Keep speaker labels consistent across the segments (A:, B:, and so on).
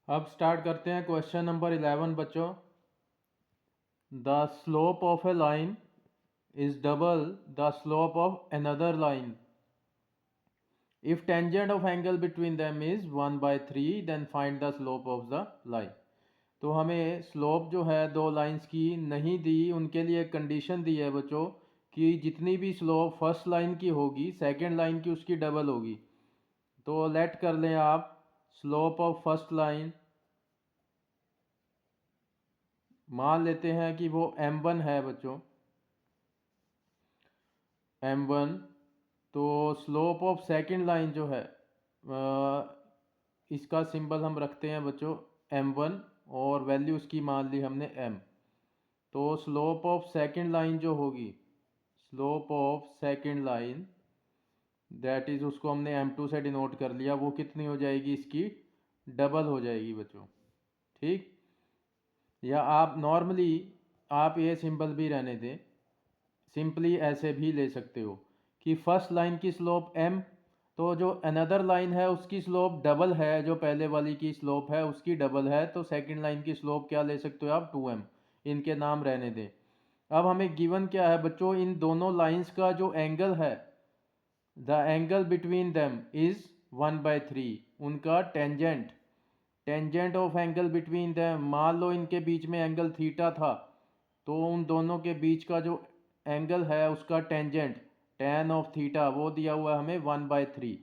A: अब स्टार्ट करते हैं क्वेश्चन नंबर 11 बच्चों। The slope of a line is double the slope of another line if tangent of angle between them is 1/3 then find the slope of the line. तो हमें slope जो है दो lines की नहीं दी, उनके लिए एक कंडीशन दी है बच्चों कि जितनी भी स्लोप फर्स्ट लाइन की होगी सेकंड लाइन की उसकी डबल होगी। तो लेट कर लें आप स्लोप ऑफ फर्स्ट लाइन, मान लेते हैं कि वो m1 है बच्चों, m1। तो स्लोप ऑफ सेकंड लाइन जो है इसका सिंबल हम रखते हैं बच्चों m1 और वैल्यू उसकी मान ली हमने m। तो स्लोप ऑफ सेकंड लाइन जो होगी, slope of second line that is, उसको हमने m2 से डिनोट कर लिया, वो कितनी हो जाएगी, इसकी डबल हो जाएगी बच्चों। ठीक, या आप नॉर्मली आप ये सिंबल भी रहने दें, सिंपली ऐसे भी ले सकते हो कि फर्स्ट लाइन की स्लोप m, तो जो अनदर लाइन है उसकी स्लोप डबल है, जो पहले वाली की स्लोप है उसकी डबल है, तो सेकंड लाइन की स्लोप क्या ले सकते हो आप, 2m। इनके नाम रहने दें। अब हमें गिवन क्या है बच्चों, इन दोनों लाइंस का जो एंगल है, the angle between them is 1/3, उनका tangent, tangent of angle between them, मान लो इनके बीच में एंगल थीटा था, तो उन दोनों के बीच का जो एंगल है उसका टेंजेंट tan ऑफ थीटा वो दिया हुआ है हमें 1/3।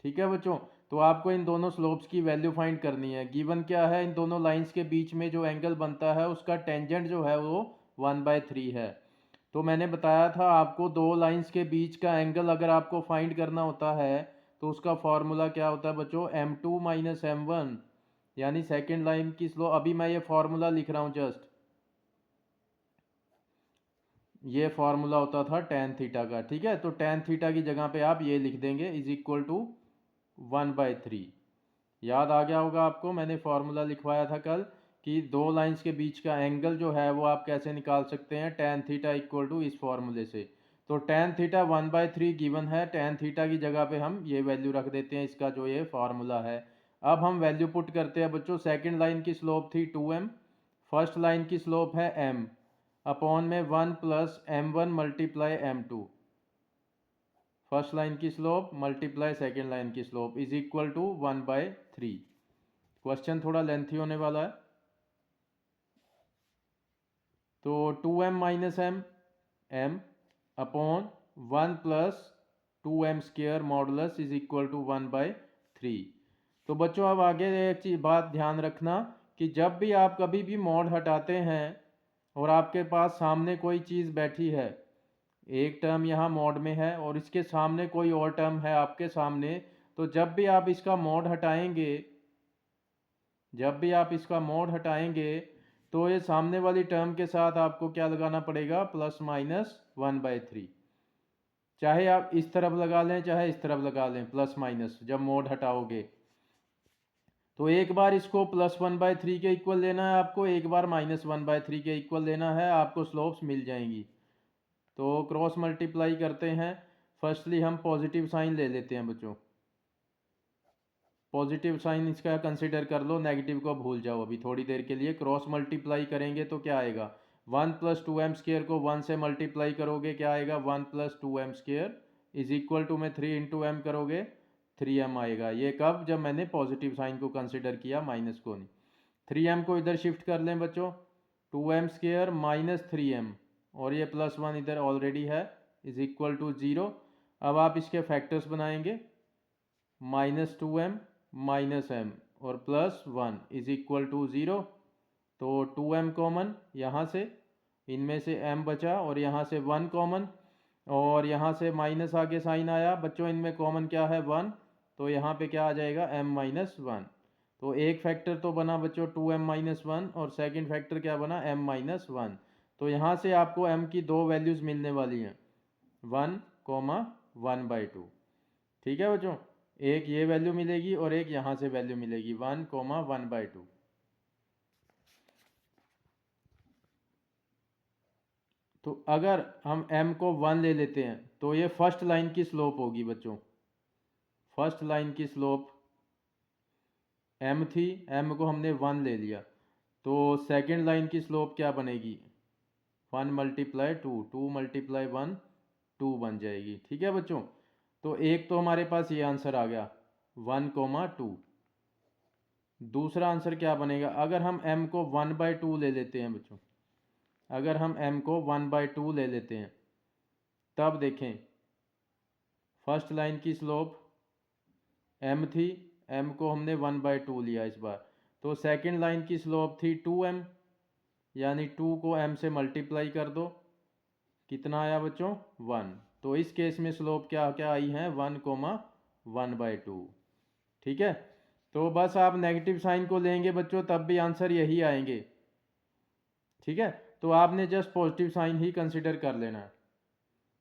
A: ठीक है बच्चों, तो आपको इन दोनों स्लोप्स की वैल्यू फाइंड करनी है। गिवन क्या है, इन दोनों लाइंस के बीच में जो एंगल बनता है उसका टेंजेंट जो है वो 1/3 है। तो मैंने बताया था आपको दो लाइंस के बीच का एंगल अगर आपको फाइंड करना होता है तो उसका फॉर्मूला क्या होता है बच्चों, m2 माइनस m1, यानी सेकेंड लाइन की स्लो, अभी मैं ये फॉर्मूला लिख रहा हूँ जस्ट, ये फॉर्मूला होता था tan थीटा का। ठीक है, तो tan थीटा की जगह पे आप ये लिख देंगे इज इक्वल टू 1/3। याद आ गया होगा आपको, मैंने फॉर्मूला लिखवाया था कल कि दो लाइंस के बीच का एंगल जो है वो आप कैसे निकाल सकते हैं, tan थीटा इक्वल टू इस फॉर्मूले से। तो tan थीटा 1/3 गिवन है, tan थीटा की जगह पे हम ये वैल्यू रख देते हैं, इसका जो ये फॉर्मूला है। अब हम वैल्यू पुट करते हैं बच्चों, सेकेंड लाइन की स्लोप थी 2m, फर्स्ट लाइन की स्लोप है m, अपॉन में 1 plus m1 multiply m2, first line की स्लोप मल्टीप्लाई सेकेंड लाइन की slope is equal to 1/3। Question थोड़ा लेंथी होने वाला है। तो 2m minus m upon 1 plus 2m स्क्र मॉडुलस इज इक्वल टू 1/3। तो बच्चों अब आगे एक चीज बात ध्यान रखना कि जब भी आप कभी भी मॉड हटाते हैं और आपके पास सामने कोई चीज़ बैठी है, एक टर्म यहाँ मॉड में है और इसके सामने कोई और टर्म है आपके सामने, तो जब भी आप इसका मॉड हटाएंगे, जब भी आप इसका मॉड हटाएंगे तो ये सामने वाली टर्म के साथ आपको क्या लगाना पड़ेगा, प्लस माइनस 1/3। चाहे आप इस तरफ लगा लें चाहे इस तरफ लगा लें प्लस माइनस, जब मोड हटाओगे तो एक बार इसको +1/3 के इक्वल लेना है आपको, एक बार -1/3 के इक्वल लेना है, आपको स्लोप्स मिल जाएंगी। तो क्रॉस मल्टीप्लाई करते हैं। फर्स्टली हम पॉजिटिव साइन ले लेते हैं बच्चों, पॉजिटिव साइन इसका कंसिडर कर लो, नेगेटिव को भूल जाओ अभी थोड़ी देर के लिए। क्रॉस मल्टीप्लाई करेंगे तो क्या आएगा, 1 + 2m स्क्र को 1 से मल्टीप्लाई करोगे क्या आएगा, 1 + 2m square is equal to में 3 × m करोगे 3m आएगा। ये कब, जब मैंने पॉजिटिव साइन को कंसिडर किया, माइनस को नहीं। 3m को इधर शिफ्ट कर लें बच्चों, 2m स्क्र माइनस 3m, और ये +1 इधर ऑलरेडी है, इज इक्वल टू 0। अब आप इसके फैक्टर्स बनाएंगे, -2m माइनस m और +1 इज इक्वल टू 0। तो 2m कॉमन यहाँ से, इनमें से m बचा और यहाँ से 1 कॉमन, और यहाँ से माइनस आगे साइन आया बच्चों, इनमें कॉमन क्या है, 1, तो यहाँ पे क्या आ जाएगा, m-1। तो एक फैक्टर तो बना बच्चों 2m-1 और सेकंड फैक्टर क्या बना, m-1। तो यहाँ से आपको m की दो वैल्यूज़ मिलने वाली हैं, 1, 1/2। ठीक है बच्चों, एक ये वैल्यू मिलेगी और एक यहाँ से वैल्यू मिलेगी 1, 1/2। तो अगर हम m को 1 ले लेते हैं तो ये फर्स्ट लाइन की स्लोप होगी बच्चों, फर्स्ट लाइन की स्लोप m थी, m को हमने 1 ले लिया, तो सेकंड लाइन की स्लोप क्या बनेगी, 1 मल्टीप्लाई 2, 2 मल्टीप्लाई 1, 2 बन जाएगी। ठीक है बच्चों, तो एक तो हमारे पास ये आंसर आ गया 1,2। दूसरा आंसर क्या बनेगा, अगर हम m को 1/2 ले लेते हैं बच्चों, अगर हम m को 1/2 ले लेते हैं, तब देखें फर्स्ट लाइन की स्लोप m थी, m को हमने 1/2 लिया इस बार, तो सेकंड लाइन की स्लोप थी 2m, यानी 2 को m से मल्टीप्लाई कर दो, कितना आया बच्चों 1। तो इस केस में स्लोप क्या क्या आई है 1,1/2। ठीक है, तो बस आप नेगेटिव साइन को लेंगे बच्चों तब भी आंसर यही आएंगे। ठीक है, तो आपने जस्ट पॉजिटिव साइन ही कंसिडर कर लेना है।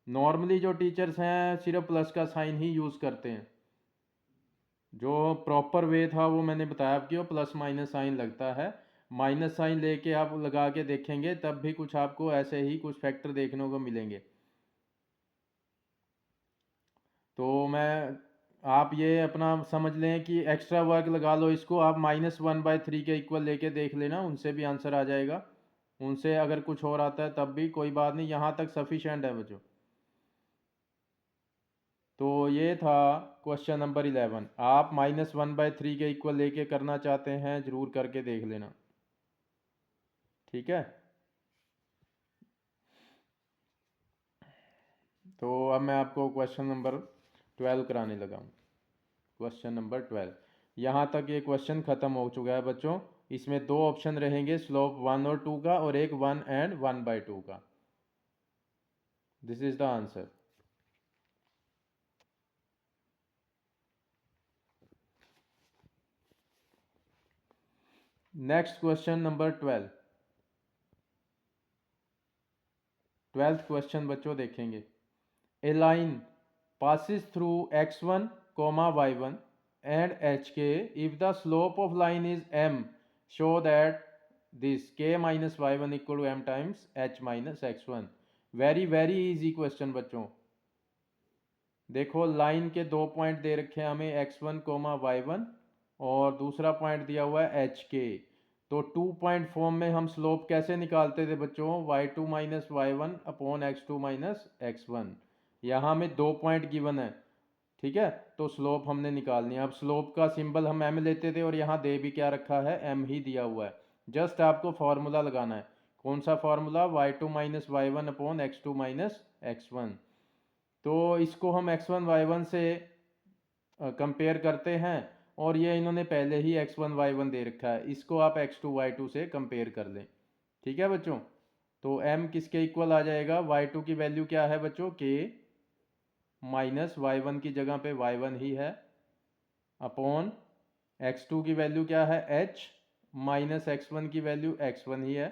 A: नॉर्मली जो टीचर्स हैं सिर्फ प्लस का साइन ही यूज़ करते हैं, जो प्रॉपर वे था वो मैंने बताया आपकी, वो प्लस माइनस साइन लगता है। माइनस साइन लेके आप लगा के देखेंगे तब भी कुछ आपको ऐसे ही कुछ फैक्टर देखने को मिलेंगे। तो मैं आप ये अपना समझ लें कि एक्स्ट्रा वर्क लगा लो इसको, आप -1/3 के इक्वल लेके देख लेना, उनसे भी आंसर आ जाएगा। उनसे अगर कुछ और आता है तब भी कोई बात नहीं, यहाँ तक सफिशेंट है बच्चों। तो ये था क्वेश्चन नंबर 11। आप -1/3 के इक्वल लेके करना चाहते हैं ज़रूर करके देख लेना। ठीक है, तो अब मैं आपको क्वेश्चन नंबर 12 कराने लगा हूँ। क्वेश्चन नंबर 12, यहाँ तक ये क्वेश्चन ख़त्म हो चुका है बच्चों। इसमें दो ऑप्शन रहेंगे, स्लोप 1 और 2 का, और एक 1 एंड 1/2 का। This is the answer. Next question number 12, 12th question बच्चों देखेंगे। ए line passes through x1 y1 and hk if the slope of line is m, show that this k minus y1 equal to m times h minus x1। Very very easy question बच्चों। देखो line के दो point दे रखे हैं हमें x1 y1, और दूसरा point दिया हुआ है hk। तो 2 पॉइंट फॉर्म में हम स्लोप कैसे निकालते थे बच्चों, y2 minus y1 upon x2 minus x1। यहाँ में 2 पॉइंट गिवन है। ठीक है, तो स्लोप हमने निकालनी है। अब स्लोप का सिंबल हम m लेते थे और यहाँ दे भी क्या रखा है, m ही दिया हुआ है। जस्ट आपको फार्मूला लगाना है। कौन सा formula, y2 minus y1 upon x2 minus x1। तो इसको हम x1 y1 से कंपेयर करते हैं, और ये इन्होंने पहले ही x1 y1 दे रखा है, इसको आप x2 y2 से कंपेयर कर लें। ठीक है बच्चों, तो m किसके इक्वल आ जाएगा, y2 की वैल्यू क्या है बच्चों, k माइनस y1 की जगह पे y1 ही है, अपॉन x2 की वैल्यू क्या है, h माइनस x1 की वैल्यू x1 ही है,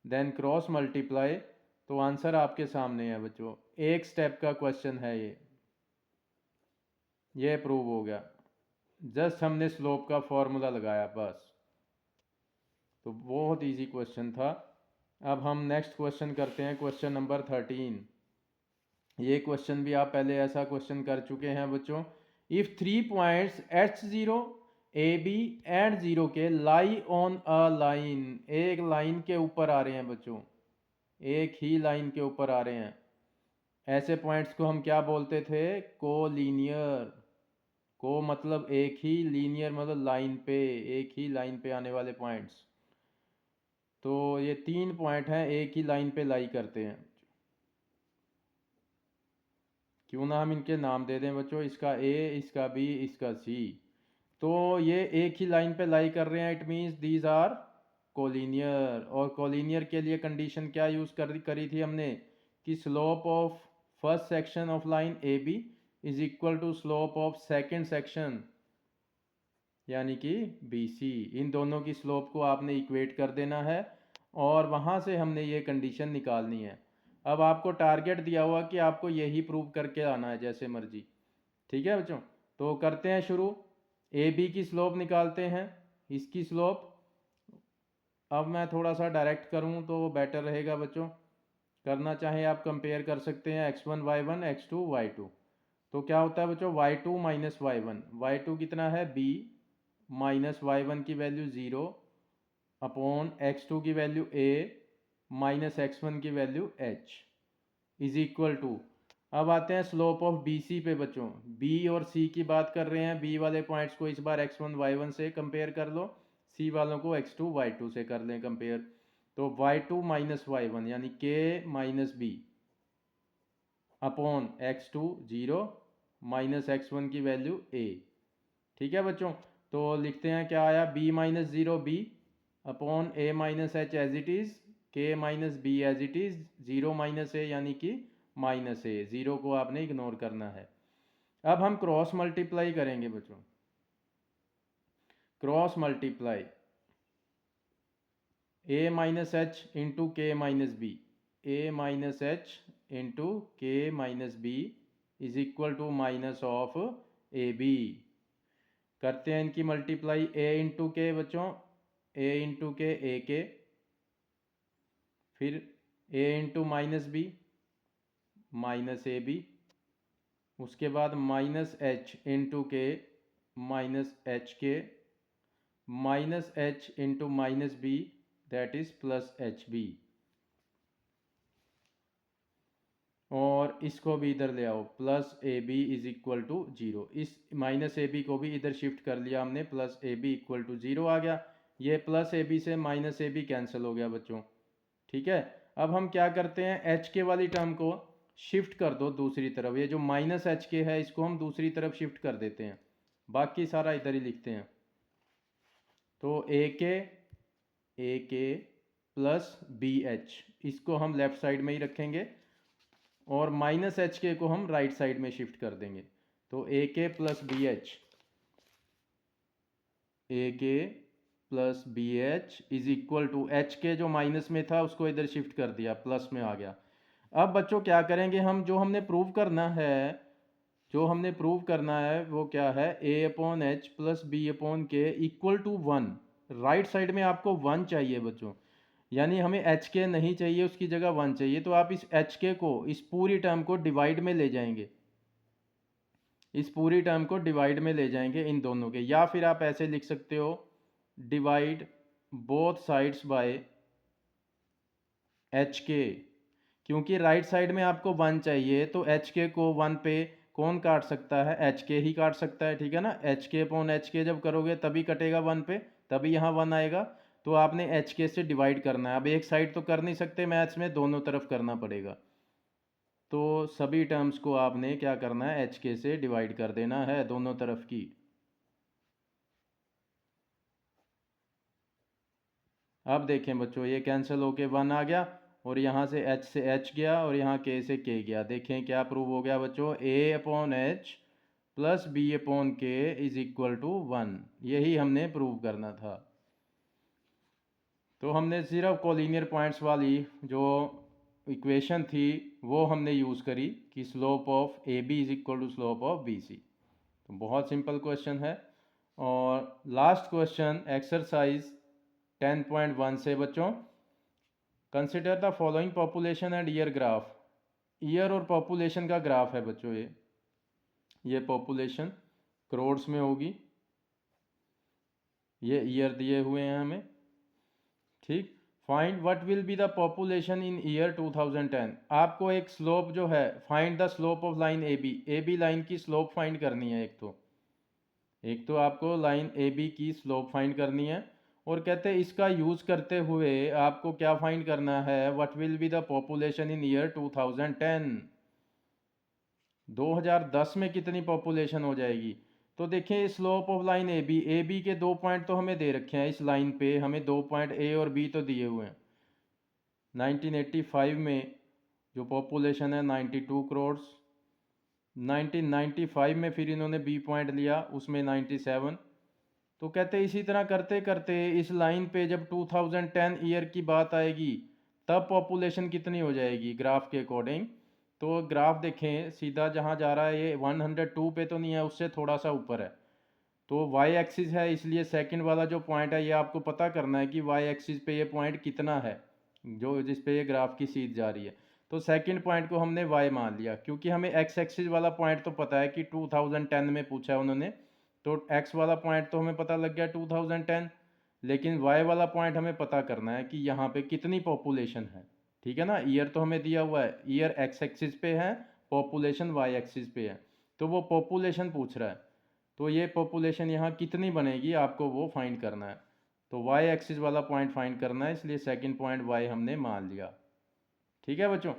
A: देन क्रॉस मल्टीप्लाई। तो आंसर आपके सामने है बच्चों, एक स्टेप का क्वेश्चन है ये प्रूव हो गया। जस्ट हमने स्लोप का फॉर्मूला लगाया बस। तो बहुत इजी क्वेश्चन था। अब हम नेक्स्ट क्वेश्चन करते हैं, क्वेश्चन नंबर 13। ये क्वेश्चन भी आप पहले ऐसा क्वेश्चन कर चुके हैं बच्चों। If 3 points h0 ab and 0 के लाई ऑन अ लाइन, एक लाइन के ऊपर आ रहे हैं बच्चों, एक ही लाइन के ऊपर आ रहे हैं, ऐसे पॉइंट्स को हम क्या बोलते थे, कोलिनियर। को मतलब एक ही, लीनियर मतलब लाइन पे, एक ही लाइन पे आने वाले पॉइंट्स। तो ये 3 पॉइंट हैं एक ही लाइन पे लाई करते हैं। क्यों ना हम इनके नाम दे दें बच्चों, इसका ए, इसका बी, इसका सी। तो ये एक ही लाइन पे लाई कर रहे हैं, it means these are collinear. और कोलिनियर के लिए कंडीशन क्या यूज़ करी थी हमने, कि slope of first section of line A B is equal to slope of second section यानी कि बी सी। इन दोनों की स्लोप को आपने इक्वेट कर देना है, और वहाँ से हमने ये कंडीशन निकालनी है। अब आपको टारगेट दिया हुआ कि आपको यही प्रूव करके आना है जैसे मर्जी। ठीक है बच्चों, तो करते हैं शुरू। ए बी की स्लोप निकालते हैं, इसकी स्लोप। अब मैं थोड़ा सा डायरेक्ट करूँ तो बेटर रहेगा बच्चों, करना चाहे आप कंपेयर कर सकते हैं x1 y1 x2 y2। तो क्या होता है बच्चों, y2 माइनस y1, y2 कितना है b, माइनस y1 की वैल्यू 0 अपॉन x2 की वैल्यू a माइनस x1 की value h is equal to. अब आते हैं स्लोप ऑफ बी सी पे बच्चों। b और c की बात कर रहे हैं, b वाले पॉइंट्स को इस बार x1 y1 से कंपेयर कर लो, c वालों को x2 y2 से कर लें कंपेयर। तो y2 माइनस y1 यानी k minus B upon x2 0 minus x1 की वैल्यू a। ठीक है बच्चों, तो लिखते हैं क्या आया, b minus zero B upon a minus H as it is, k minus B as it is, zero minus A यानी कि माइनस ए, ज़ीरो को आपने इग्नोर करना है। अब हम क्रॉस मल्टीप्लाई करेंगे बच्चों, cross multiply a minus H into K minus B, A minus H into K minus B is equal to minus of A B. करते हैं इनकी मल्टीप्लाई, a इंटू के बच्चों, a इंटू के ए के, फिर a into minus B minus A B, उसके बाद minus H into K minus H K, minus H into minus B that is plus H B, और इसको भी इधर ले आओ, plus A B is equal to zero. इस minus A B को भी इधर शिफ्ट कर लिया हमने, plus A B equal to zero आ गया। ये प्लस ए बी से माइनस ए बी कैंसिल हो गया बच्चों। ठीक है, अब हम क्या करते हैं, एच के वाली टर्म को शिफ्ट कर दो दूसरी तरफ, ये जो माइनस एच के है इसको हम दूसरी तरफ शिफ्ट कर देते हैं, बाकी सारा इधर ही लिखते हैं। तो ए के प्लस बी एच, इसको हम लेफ्ट साइड में ही रखेंगे और माइनस एच के को हम राइट साइड में शिफ्ट कर देंगे। तो ए K plus B H, A K plus B H is equal to, H K जो माइनस में था उसको इधर शिफ्ट कर दिया, प्लस में आ गया। अब बच्चों क्या करेंगे हम, जो हमने प्रूव करना है, जो हमने प्रूव करना है वो क्या है, A upon H plus B upon K equal to one. Right side में आपको वन चाहिए बच्चों, यानी हमें एच के नहीं चाहिए, उसकी जगह वन चाहिए। तो आप इस एच के को, इस पूरी टर्म को डिवाइड में ले जाएंगे, इस पूरी टर्म को डिवाइड में ले जाएंगे इन दोनों के, या फिर आप ऐसे लिख सकते हो, divide both sides by H के, क्योंकि राइट साइड में आपको वन चाहिए, तो एच के को वन पे कौन काट सकता है, एच के ही काट सकता है। ठीक है ना, एच के अपॉन एच के जब करोगे तभी कटेगा वन पे, तभी यहाँ वन आएगा। तो आपने एच के से डिवाइड करना है। अब एक साइड तो कर नहीं सकते मैथ्स में, दोनों तरफ करना पड़ेगा। तो सभी टर्म्स को आपने क्या करना है, एच के से डिवाइड कर देना है दोनों तरफ की। अब देखें बच्चों, ये कैंसिल होके वन आ गया, और यहाँ से एच से एच गया, और यहाँ के से के गया। देखें क्या प्रूव हो गया बच्चों, A upon H plus B upon K is equal to one. यही हमने प्रूव करना था। तो हमने सिर्फ कोलिनियर पॉइंट्स वाली जो इक्वेशन थी वो हमने यूज़ करी कि slope of A B is equal to slope of B C. तो बहुत सिंपल क्वेश्चन है। और लास्ट क्वेश्चन एक्सरसाइज 10.1 से बच्चों, consider the following population and year graph. Year और पॉपुलेशन का ग्राफ है बच्चों ये पॉपुलेशन करोड्स में होगी, ये ईयर दिए हुए हैं हमें। ठीक, find what will be the population in year 2010। आपको एक स्लोप जो है, find the slope of line A B line की स्लोप फाइंड करनी है। एक तो आपको लाइन ए बी की स्लोप फाइंड करनी है, और कहते हैं इसका यूज़ करते हुए आपको क्या फाइंड करना है, what will be the population in year 2010। 2010 में कितनी पॉपुलेशन हो जाएगी। तो देखिए slope of line A B के दो पॉइंट तो हमें दे रखे हैं, इस लाइन पे हमें दो पॉइंट ए और बी तो दिए हुए हैं। 1985 में जो पॉपुलेशन है 92 करोड़, 1995 में फिर इन्होंने बी पॉइंट लिया, उसमें 97। तो कहते इसी तरह करते करते इस लाइन पे जब 2010 ईयर की बात आएगी तब पॉपुलेशन कितनी हो जाएगी ग्राफ के अकॉर्डिंग। तो ग्राफ देखें, सीधा जहाँ जा रहा है ये 102 पे तो नहीं है, उससे थोड़ा सा ऊपर है। तो वाई एक्सिस है, इसलिए सेकंड वाला जो पॉइंट है ये आपको पता करना है कि वाई एक्सिस पे ये पॉइंट कितना है, जो जिस पे ये ग्राफ की सीध जा रही है। तो सेकंड पॉइंट को हमने वाई मान लिया, क्योंकि हमें एक्स एक्सिस वाला पॉइंट तो पता है कि 2010 में पूछा है उन्होंने, तो x वाला पॉइंट तो हमें पता लग गया 2010, लेकिन y वाला पॉइंट हमें पता करना है कि यहाँ पे कितनी पॉपुलेशन है। ठीक है ना, ईयर तो हमें दिया हुआ है, ईयर x एक्सिस पे है, पॉपुलेशन y एक्सिस पे है, तो वो पॉपुलेशन पूछ रहा है, तो ये पॉपुलेशन यहाँ कितनी बनेगी आपको वो फाइंड करना है। तो y एक्सिस वाला पॉइंट फाइंड करना है, इसलिए सेकंड पॉइंट y हमने मान लिया। ठीक है बच्चों,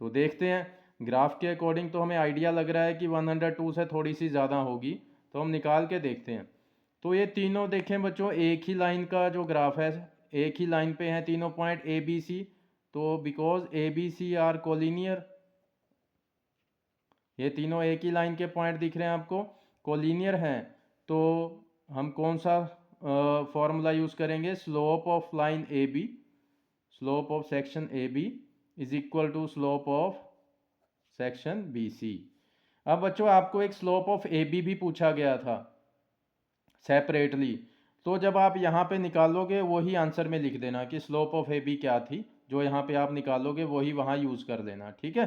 A: तो देखते हैं ग्राफ के अकॉर्डिंग तो हमें आइडिया लग रहा है कि 102 से थोड़ी सी ज़्यादा होगी, तो हम निकाल के देखते हैं। तो ये तीनों देखें बच्चों, एक ही लाइन का जो ग्राफ है, एक ही लाइन पे हैं तीनों पॉइंट ए बी सी, तो because A B C are collinear, ये तीनों एक ही लाइन के पॉइंट दिख रहे हैं आपको, कोलिनियर हैं, तो हम कौन सा फॉर्मूला यूज़ करेंगे, slope of line A B, slope of section A B is equal to slope of section B C. अब बच्चों आपको एक स्लोप ऑफ ए बी भी पूछा गया था सेपरेटली, तो जब आप यहाँ पे निकालोगे वही आंसर में लिख देना कि स्लोप ऑफ ए बी क्या थी, जो यहाँ पे आप निकालोगे वही वहाँ यूज़ कर देना। ठीक है,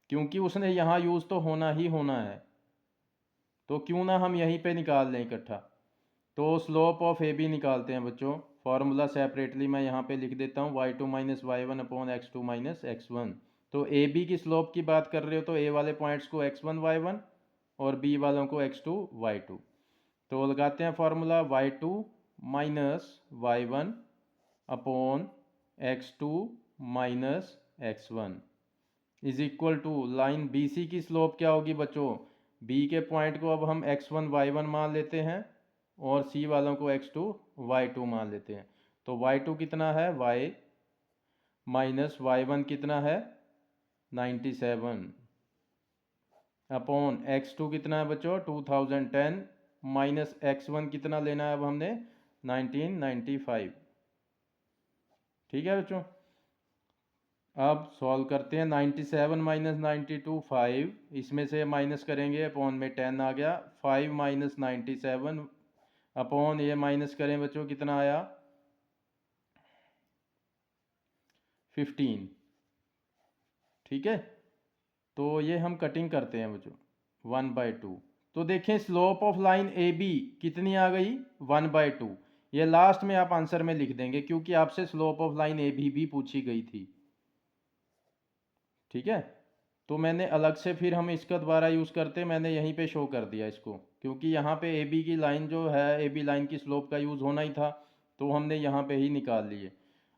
A: क्योंकि उसने यहाँ यूज़ तो होना ही होना है, तो क्यों ना हम यहीं पे निकाल लें इकट्ठा। तो स्लोप ऑफ ए बी निकालते हैं बच्चों, फॉर्मूला सेपरेटली मैं यहाँ पे लिख देता हूँ, y2 minus Y one upon x2 minus x1। तो ए बी की स्लोप की बात कर रहे हो तो ए वाले पॉइंट्स को x1 y1 और बी वालों को x2 y2। तो लगाते हैं formula, y2 minus Y one upon x2 minus x1 is equal to line B C की स्लोप क्या होगी बच्चों, बी के पॉइंट को अब हम x1 y1 मान लेते हैं और सी वालों को x2 y2 मान लेते हैं। तो y2 कितना है, y माइनस y1 कितना है 97 अपॉन x2 कितना है बच्चों 2010 माइनस x1 कितना लेना है अब हमने 1995। ठीक है बच्चों, अब सॉल्व करते हैं, 97 माइनस 92 5, इसमें से माइनस करेंगे अपॉन में 10 आ गया, 5 माइनस 97 अपॉन ये माइनस करें बच्चों कितना आया 15। ठीक है, तो ये हम कटिंग करते हैं बच्चों 1/2। तो देखें slope of line A B कितनी आ गई 1/2, ये लास्ट में आप आंसर में लिख देंगे क्योंकि आपसे slope of line A B भी पूछी गई थी। ठीक है, तो मैंने अलग से फिर हम इसका दोबारा यूज़ करते, मैंने यहीं पे शो कर दिया इसको, क्योंकि यहाँ पे ए बी की लाइन जो है, ए बी लाइन की स्लोप का यूज़ होना ही था, तो हमने यहाँ पे ही निकाल लिए।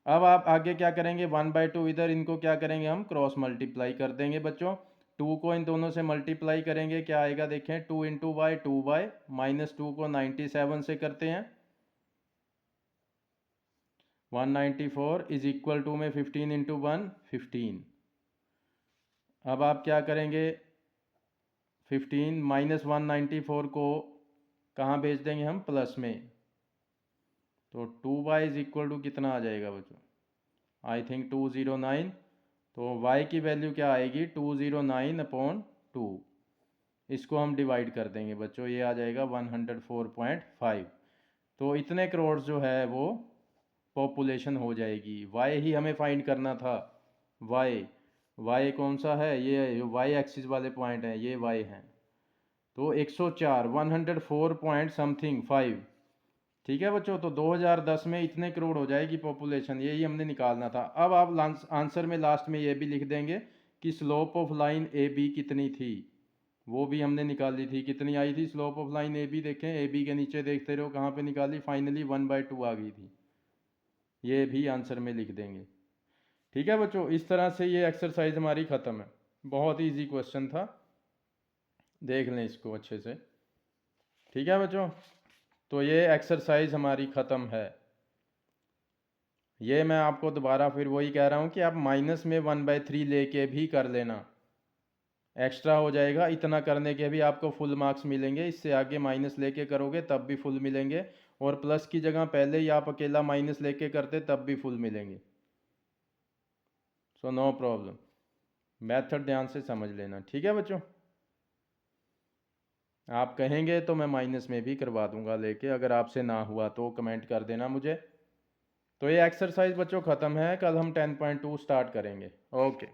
A: अब आप आगे क्या करेंगे, 1/2 इधर, इनको क्या करेंगे हम क्रॉस मल्टीप्लाई कर देंगे बच्चों, 2 को इन दोनों से मल्टीप्लाई करेंगे, क्या आएगा देखें, 2 इंटू वाई 2y, माइनस 2 को 97 से करते हैं 194 इज इक्वल टू में 15 इंटू 1 15। अब आप क्या करेंगे, 15 माइनस 194 को कहाँ भेज देंगे हम, प्लस में, तो 2y इज इक्वल टू कितना आ जाएगा बच्चों, आई थिंक 209, तो y की वैल्यू क्या आएगी 209 अपॉन 2, इसको हम डिवाइड कर देंगे बच्चों, ये आ जाएगा 104.5। तो इतने करोड़ जो है वो पॉपुलेशन हो जाएगी। y ही हमें फाइंड करना था, y कौन सा है, ये y एक्सिस वाले पॉइंट हैं, ये y हैं, तो 104 104 पॉइंट समथिंग 5। ठीक है बच्चों, तो 2010 में इतने करोड़ हो जाएगी पॉपुलेशन, यही हमने निकालना था। अब आप आंसर में लास्ट में ये भी लिख देंगे कि slope of line A B कितनी थी, वो भी हमने निकाली थी, कितनी आई थी slope of line A B, देखें ए बी के नीचे देखते रहो कहाँ पे निकाली, फाइनली 1/2 आ गई थी, ये भी आंसर में लिख देंगे। ठीक है बच्चों, इस तरह से ये एक्सरसाइज हमारी ख़त्म है, बहुत ईजी क्वेश्चन था, देख लें इसको अच्छे से। ठीक है बच्चों, तो ये एक्सरसाइज हमारी ख़त्म है। ये मैं आपको दोबारा फिर वही कह रहा हूँ कि आप माइनस में 1/3 लेके भी कर लेना, एक्स्ट्रा हो जाएगा, इतना करने के भी आपको फुल मार्क्स मिलेंगे, इससे आगे माइनस लेके करोगे तब भी फुल मिलेंगे, और प्लस की जगह पहले ही आप अकेला माइनस लेके करते तब भी फुल मिलेंगे। सो नो प्रॉब्लम, मेथड ध्यान से समझ लेना। ठीक है बच्चों, आप कहेंगे तो मैं माइनस में भी करवा दूंगा लेके, अगर आपसे ना हुआ तो कमेंट कर देना मुझे। तो ये एक्सरसाइज बच्चों ख़त्म है, कल हम 10.2 स्टार्ट करेंगे। ओके।